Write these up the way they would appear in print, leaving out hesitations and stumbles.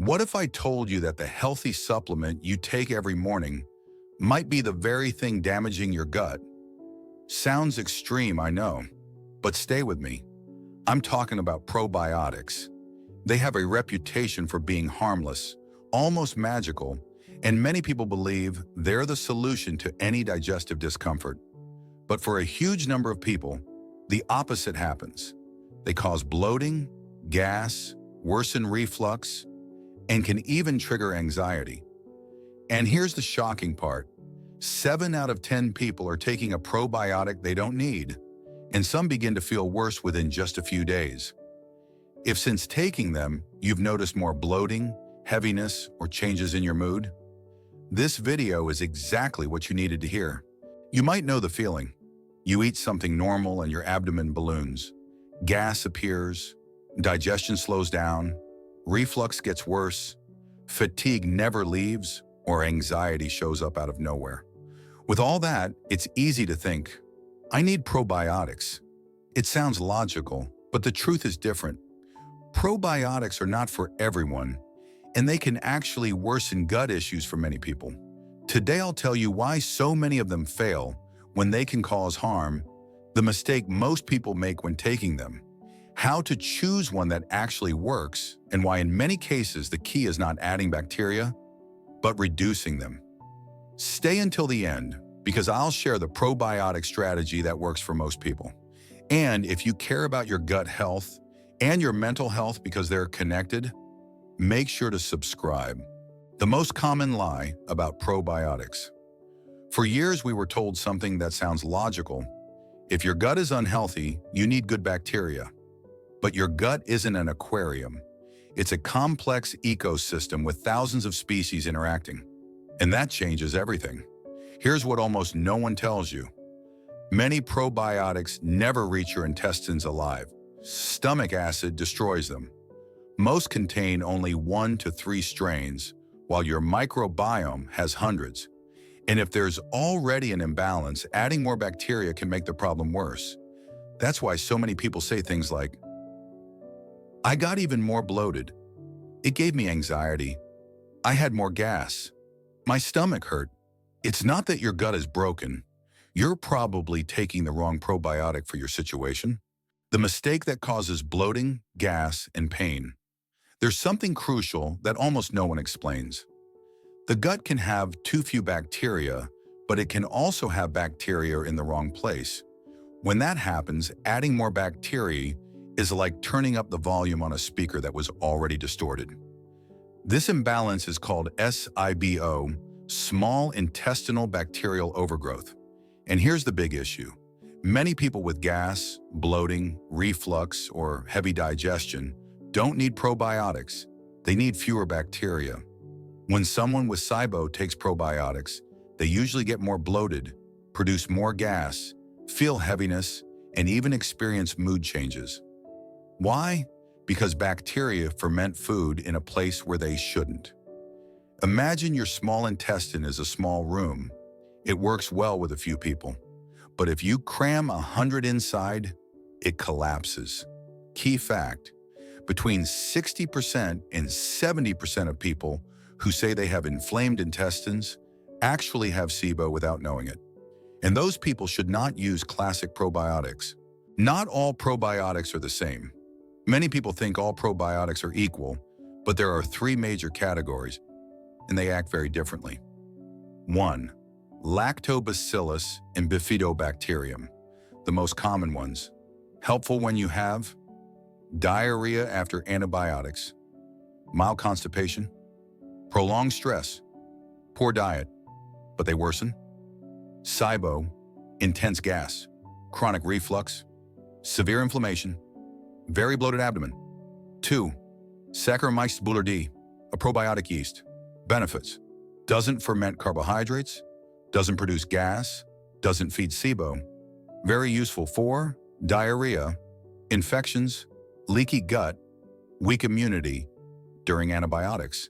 What if I told you that the healthy supplement you take every morning might be the very thing damaging your gut? Sounds extreme, I know, but stay with me. I'm talking about probiotics. They have a reputation for being harmless, almost magical, and many people believe they're the solution to any digestive discomfort. But for a huge number of people, the opposite happens. They cause bloating, gas, worsen reflux, and can even trigger anxiety. And here's the shocking part. 7 out of 10 people are taking a probiotic they don't need, and some begin to feel worse within just a few days. If since taking them, you've noticed more bloating, heaviness, or changes in your mood, this video is exactly what you needed to hear. You might know the feeling. You eat something normal and your abdomen balloons. Gas appears, digestion slows down, reflux gets worse, fatigue never leaves, or anxiety shows up out of nowhere. With all that, it's easy to think, I need probiotics. It sounds logical, but the truth is different. Probiotics are not for everyone, and they can actually worsen gut issues for many people. Today I'll tell you why so many of them fail when they can cause harm, the mistake most people make when taking them, how to choose one that actually works, and why in many cases the key is not adding bacteria, but reducing them. Stay until the end, because I'll share the probiotic strategy that works for most people. And if you care about your gut health and your mental health because they're connected, make sure to subscribe. The most common lie about probiotics. For years, we were told something that sounds logical. If your gut is unhealthy, you need good bacteria. But your gut isn't an aquarium. It's a complex ecosystem with thousands of species interacting. And that changes everything. Here's what almost no one tells you. Many probiotics never reach your intestines alive. Stomach acid destroys them. Most contain only 1 to 3 strains, while your microbiome has hundreds. And if there's already an imbalance, adding more bacteria can make the problem worse. That's why so many people say things like, I got even more bloated. It gave me anxiety. I had more gas. My stomach hurt. It's not that your gut is broken. You're probably taking the wrong probiotic for your situation. The mistake that causes bloating, gas, and pain. There's something crucial that almost no one explains. The gut can have too few bacteria, but it can also have bacteria in the wrong place. When that happens, adding more bacteria is like turning up the volume on a speaker that was already distorted. This imbalance is called SIBO, small intestinal bacterial overgrowth. And here's the big issue. Many people with gas, bloating, reflux, or heavy digestion don't need probiotics. They need fewer bacteria. When someone with SIBO takes probiotics, they usually get more bloated, produce more gas, feel heaviness, and even experience mood changes. Why? Because bacteria ferment food in a place where they shouldn't. Imagine your small intestine is a small room. It works well with a few people. But if you cram 100 inside, it collapses. Key fact, between 60% and 70% of people who say they have inflamed intestines actually have SIBO without knowing it. And those people should not use classic probiotics. Not all probiotics are the same. Many people think all probiotics are equal, but there are 3 major categories, and they act very differently. 1. Lactobacillus and bifidobacterium, the most common ones. Helpful when you have diarrhea after antibiotics, mild constipation, prolonged stress, poor diet, but they worsen. SIBO, intense gas, chronic reflux, severe inflammation, very bloated abdomen. 2. Saccharomyces boulardii, a probiotic yeast. Benefits: doesn't ferment carbohydrates, doesn't produce gas, doesn't feed SIBO. Very useful for diarrhea, infections, leaky gut, weak immunity during antibiotics.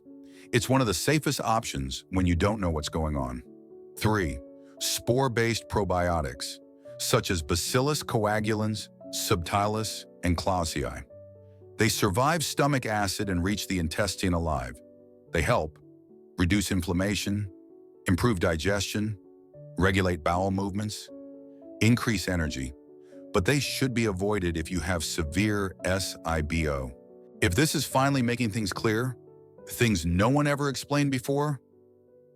It's one of the safest options when you don't know what's going on. 3. Spore-based probiotics, such as Bacillus coagulans, Subtilis, and Clausii. They survive stomach acid and reach the intestine alive. They help reduce inflammation, improve digestion, regulate bowel movements, increase energy, but they should be avoided if you have severe SIBO. If this is finally making things clear, things no one ever explained before,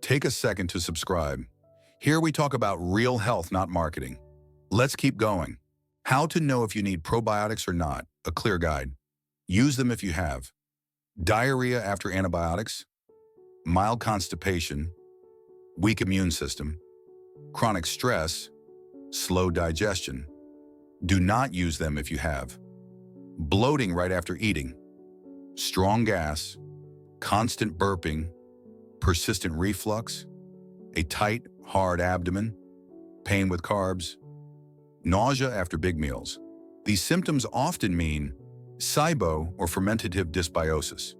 take a second to subscribe. Here we talk about real health, not marketing. Let's keep going. How to know if you need probiotics or not, a clear guide. Use them if you have diarrhea after antibiotics, mild constipation, weak immune system, chronic stress, slow digestion. Do not use them if you have bloating right after eating, strong gas, constant burping, persistent reflux, a tight, hard abdomen, pain with carbs, nausea after big meals. These symptoms often mean SIBO or fermentative dysbiosis.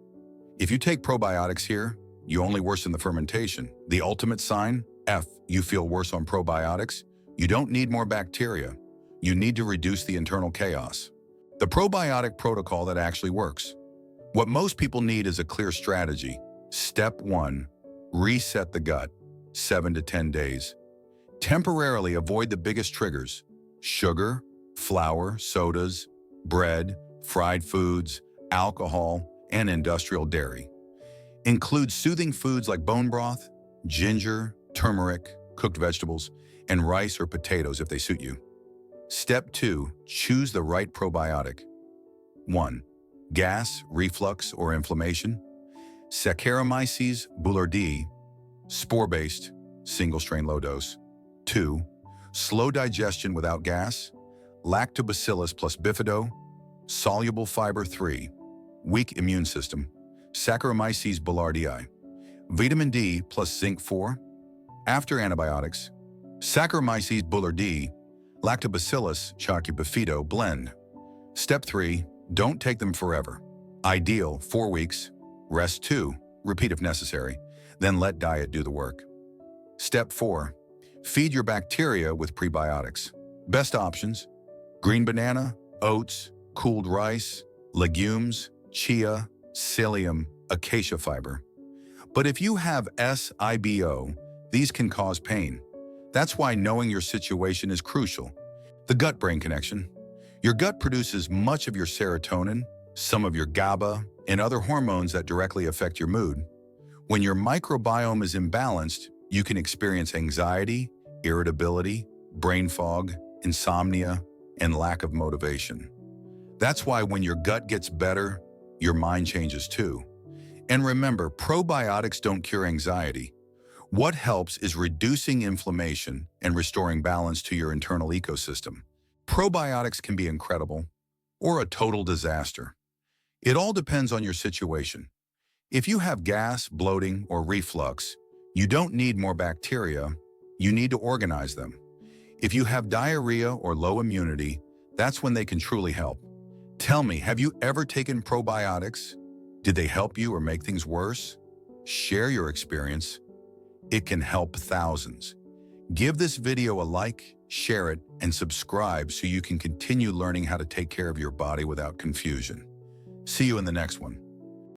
If you take probiotics here, you only worsen the fermentation. The ultimate sign, F, you feel worse on probiotics. You don't need more bacteria. You need to reduce the internal chaos. The probiotic protocol that actually works. What most people need is a clear strategy. Step 1, reset the gut, 7 to 10 days. Temporarily avoid the biggest triggers: sugar, flour, sodas, bread, fried foods, alcohol, and industrial dairy. Include soothing foods like bone broth, ginger, turmeric, cooked vegetables, and rice or potatoes if they suit you. Step 2, choose the right probiotic. 1. Gas, reflux, or inflammation. Saccharomyces boulardii, spore-based, single-strain low dose. 2. Slow digestion without gas. Lactobacillus plus bifido, soluble fiber. 3. Weak immune system. Saccharomyces boulardii. Vitamin D plus zinc. 4. After antibiotics. Saccharomyces boulardii, Lactobacillus bifido blend. Step 3. Don't take them forever. Ideal 4 weeks. Rest 2. Repeat if necessary. Then let diet do the work. Step 4. Feed your bacteria with prebiotics. Best options: green banana, oats, cooled rice, legumes, chia, psyllium, acacia fiber. But if you have SIBO, these can cause pain. That's why knowing your situation is crucial. The gut-brain connection. Your gut produces much of your serotonin, some of your GABA, and other hormones that directly affect your mood. When your microbiome is imbalanced, you can experience anxiety, irritability, brain fog, insomnia, and lack of motivation. That's why when your gut gets better, your mind changes too. And remember, probiotics don't cure anxiety. What helps is reducing inflammation and restoring balance to your internal ecosystem. Probiotics can be incredible or a total disaster. It all depends on your situation. If you have gas, bloating, or reflux, you don't need more bacteria, you need to organize them. If you have diarrhea or low immunity, that's when they can truly help. Tell me, have you ever taken probiotics? Did they help you or make things worse? Share your experience. It can help thousands. Give this video a like, share it, and subscribe so you can continue learning how to take care of your body without confusion. See you in the next one.